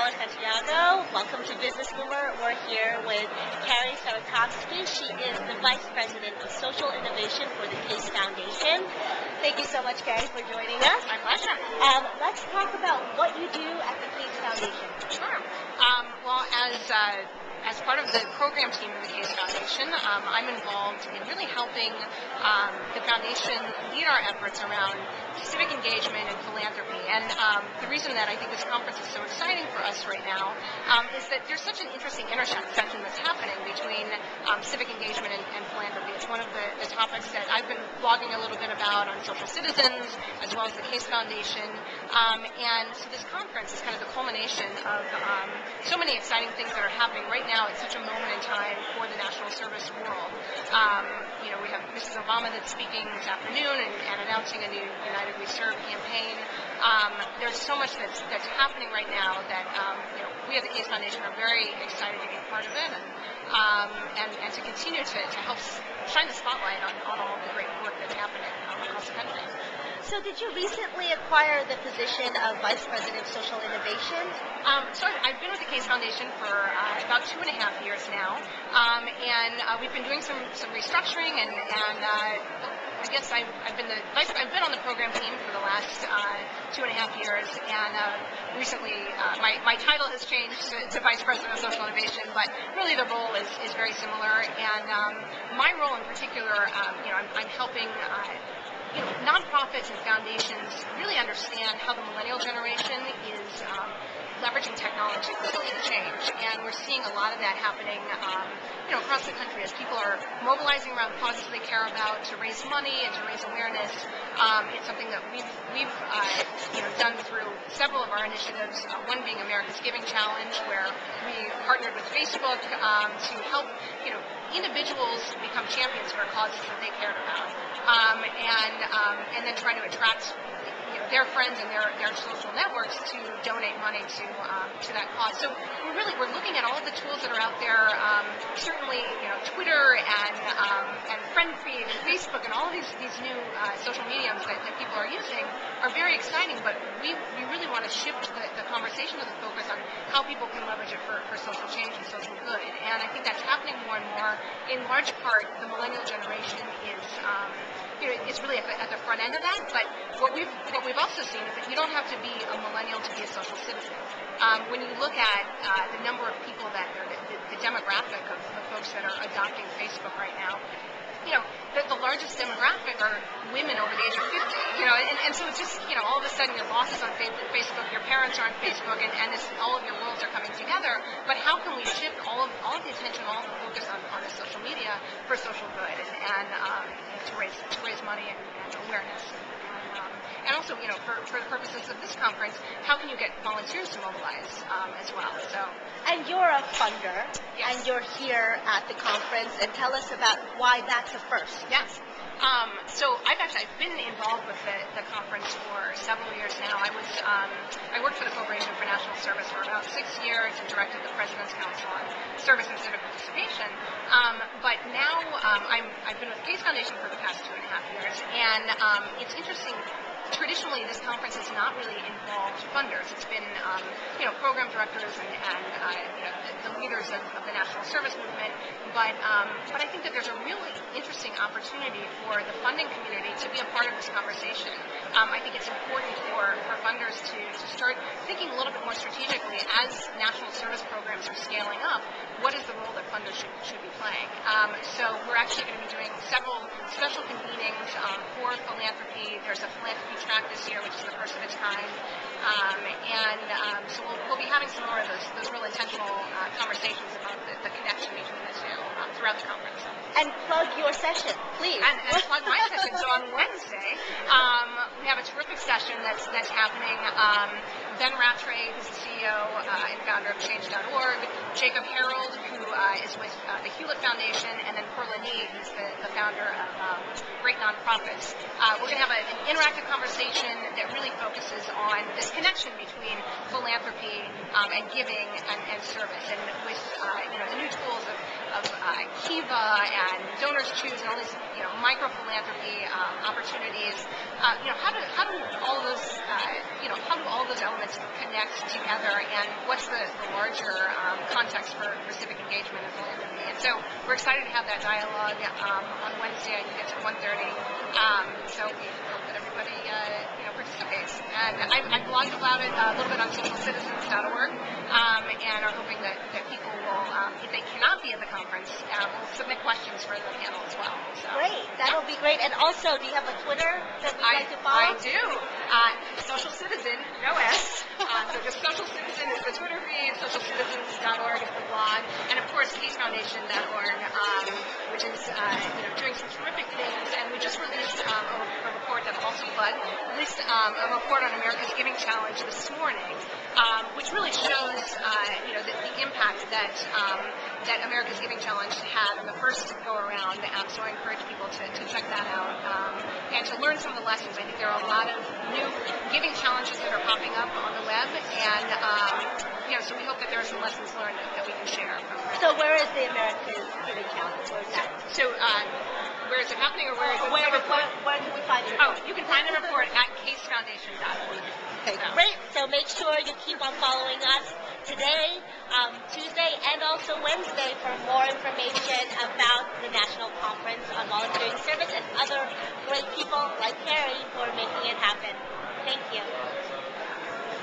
Arabella Santiago. Welcome to BusinessBoomer. We're here with Kari Saratovsky. She is the Vice President of Social Innovation for the CASE Foundation. Thank you so much, Kari, for joining us. My pleasure. Let's talk about what you do at the CASE Foundation. Sure. Well, as part of the program team of the CASE Foundation, I'm involved in really helping the foundation lead our efforts around civic engagement and philanthropy. And the reason that I think this conference is so exciting for us right now is that there's such an interesting intersection that's happening between civic engagement and philanthropy. It's one of the topics that I've been blogging a little bit about on Social Citizens, as well as the CASE Foundation. And so this conference is kind of the culmination of so many exciting things that are happening right now. It's such a moment in time for the national service world. We have Mrs. Obama that's speaking this afternoon and announcing a new United We Serve campaign. There's so much that's happening right now that we at the CASE Foundation are very excited to be part of it and to continue to help shine the spotlight on all the great work that's happening across the country. So did you recently acquire the position of Vice President of Social Innovation? So I've been with the CASE Foundation for about 2.5 years now, and we've been doing some restructuring, and I guess I've been on the program team for the last 2.5 years, and recently my title has changed to Vice President of Social Innovation, but really the role is very similar, and my role in particular, I'm helping nonprofits and foundations really understand how the millennial generation is leveraging technology for social change, and we're seeing a lot of that happening across the country as people are mobilizing around causes they care about to raise money and to raise awareness. It's something that we've done through several of our initiatives, one being America's Giving Challenge, where we partnered with Facebook to help individuals become champions for causes that they cared about, and then trying to attract their friends and their social networks to donate money to that cause. So we're looking at all of the tools that are out there. Certainly, Twitter and FriendFeed and Facebook and all of these new social mediums that people are using are very exciting. But we really want to shift the conversation to the focus on how people can leverage it for social change and social good. And I think that's happening more and more. In large part, the millennial generation is really at the front end of that. But what we've also seen is that you don't have to be a millennial to be a social citizen. When you look at the number of people that are the demographic of folks that are adopting Facebook right now, the largest demographic are women over the age of 50. And so it's just all of a sudden your boss is on Facebook, your parents are on Facebook, and all of your worlds are coming together. But how can we shift all of the attention, all of the focus on the social media for social good and to raise money and awareness? And also, for the purposes of this conference, how can you get volunteers to mobilize as well? And you're a funder, yes. And you're here at the conference, and tell us about why that's a first. Yes. So I've been involved with the conference for several years now. I worked for the Corporation for National Service for about 6 years and directed the President's Council on Service and Civic Participation. But now I've been with the CASE Foundation for the past 2.5 years, and it's interesting. Traditionally, this conference has not really involved funders. It's been, program directors and the leaders of the national service movement. But I think that there's a really interesting opportunity for the funding community to be a part of this conversation. I think it's important for funders to start thinking a little bit more strategically as national service programs are scaling up. What is the role that funders should be playing? So we're actually going to be doing several special convenings for philanthropy. There's a philanthropy track this year, which is the first of its kind, so we'll be having some more of those real intentional conversations about the connection between the two throughout the conference. And plug your session, please. And plug my session. So on Wednesday, we have a terrific session that's happening. Ben Rattray, who's the CEO and founder of Change.org, Jacob Harold, who is with the Hewlett Foundation, and then Perla Nee, who's the founder of Great Nonprofits. We're going to have an interactive conversation that really focuses on this connection between philanthropy and giving and service, and with the new tools of Kiva and Donors Choose and all these micro philanthropy opportunities. How do all those elements connect together, and what's the larger context for civic engagement as well. And so we're excited to have that dialogue on Wednesday. I think it's at 1:30. So we hope that everybody participates. And I blogged about it a little bit on socialcitizens.org, and are hoping that people will, if they cannot be at the conference, will submit questions for the panel as well. So, great, that'll be great. And also, do you have a Twitter that we'd like to follow? I do. Social Citizen, no S. So just Social Citizen is the Twitter feed, socialcitizens.org is the blog, and of course casefoundation.org, which is doing some terrific things. And we just released a report that also released a report on America's Giving Challenge this morning, which really shows the impact that America's Giving Challenge had in the first go around. So I encourage people to check that out and to learn some of the lessons. I think there are a lot of new giving challenges that are popping up on the web, and so we hope that there are some lessons learned that we can share. So where is the America's Giving Challenge? Where is that? So where is it happening, or where can we find it? Oh, you can find the report at casefoundation.org. Okay, great. So make sure you keep on following us today, Tuesday, and also Wednesday for more information about